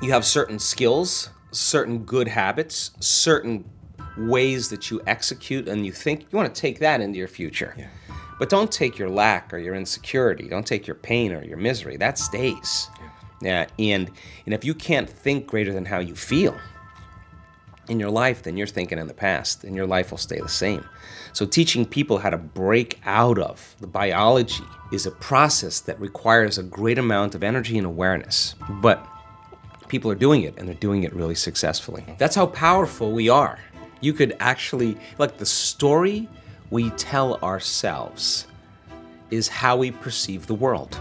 You have certain skills, certain good habits, certain ways that you execute, and you think you want to take that into your future. Yeah. But don't take your lack or your insecurity. Don't take your pain or your misery. That stays. Yeah. And if you can't think greater than how you feel in your life, then you're thinking in the past, and your life will stay the same. So teaching people how to break out of the biology is a process that requires a great amount of energy and awareness. But people are doing it, and they're doing it really successfully. That's how powerful we are. You could actually, like, the story we tell ourselves is how we perceive the world.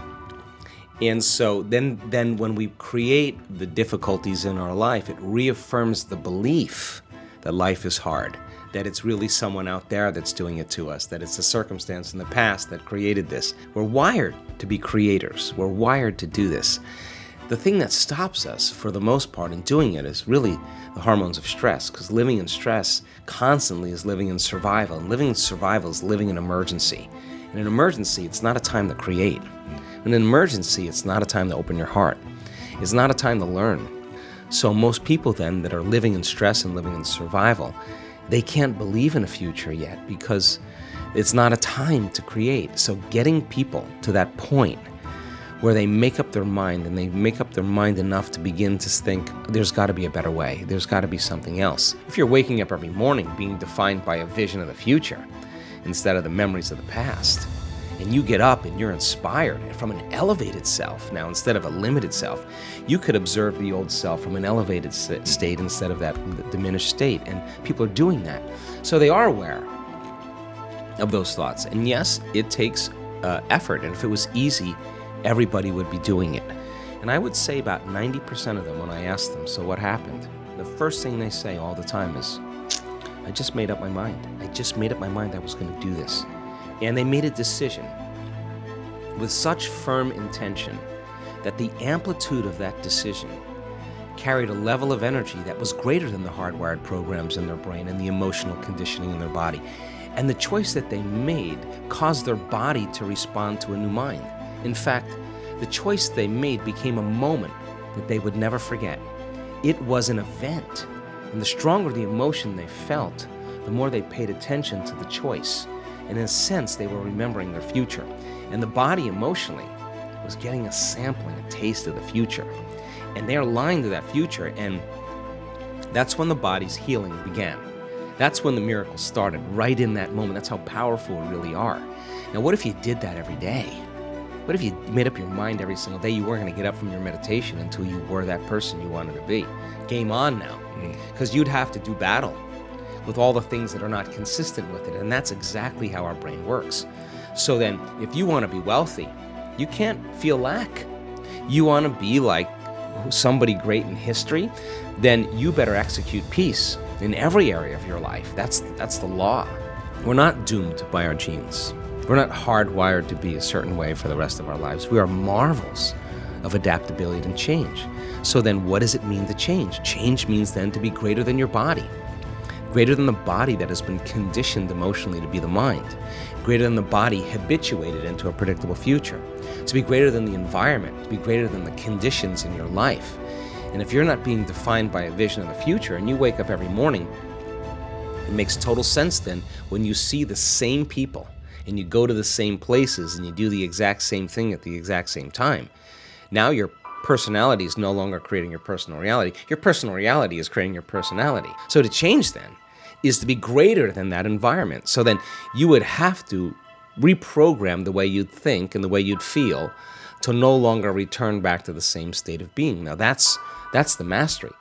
And so then when we create the difficulties in our life, it reaffirms the belief that life is hard, that it's really someone out there that's doing it to us, that it's a circumstance in the past that created this. We're wired to be creators. We're wired to do this. The thing that stops us, for the most part, in doing it is really the hormones of stress, because living in stress constantly is living in survival, and living in survival is living in emergency. In an emergency, it's not a time to create. In an emergency, it's not a time to open your heart. It's not a time to learn. So most people then that are living in stress and living in survival, they can't believe in a future yet because it's not a time to create. So getting people to that point where they make up their mind, and they make up their mind enough to begin to think, there's got to be a better way, there's got to be something else. If you're waking up every morning being defined by a vision of the future instead of the memories of the past, and you get up and you're inspired from an elevated self now instead of a limited self, you could observe the old self from an elevated state instead of that diminished state, and people are doing that. So they are aware of those thoughts, and yes, it takes effort, and if it was easy, everybody would be doing it. And I would say about 90% of them, when I ask them, so what happened? The first thing they say all the time is, I just made up my mind. I just made up my mind I was going to do this. And they made a decision with such firm intention that the amplitude of that decision carried a level of energy that was greater than the hardwired programs in their brain and the emotional conditioning in their body. And the choice that they made caused their body to respond to a new mind. In fact, the choice they made became a moment that they would never forget. It was an event, and the stronger the emotion they felt, the more they paid attention to the choice. And in a sense, they were remembering their future. And the body emotionally was getting a sampling, a taste of the future. And they're aligned to that future, and that's when the body's healing began. That's when the miracle started, right in that moment. That's how powerful we really are. Now, what if you did that every day? What if you made up your mind every single day you weren't going to get up from your meditation until you were that person you wanted to be? Game on now. Because you'd have to do battle with all the things that are not consistent with it. And that's exactly how our brain works. So then, if you want to be wealthy, you can't feel lack. You want to be like somebody great in history, then you better execute peace in every area of your life. That's the law. We're not doomed by our genes. We're not hardwired to be a certain way for the rest of our lives. We are marvels of adaptability and change. So then what does it mean to change? Change means then to be greater than your body, greater than the body that has been conditioned emotionally to be the mind, greater than the body habituated into a predictable future, to be greater than the environment, to be greater than the conditions in your life. And if you're not being defined by a vision of the future, and you wake up every morning, it makes total sense then when you see the same people and you go to the same places and you do the exact same thing at the exact same time. Now your personality is no longer creating your personal reality. Your personal reality is creating your personality. So to change then is to be greater than that environment. So then you would have to reprogram the way you'd think and the way you'd feel to no longer return back to the same state of being. Now that's the mastery.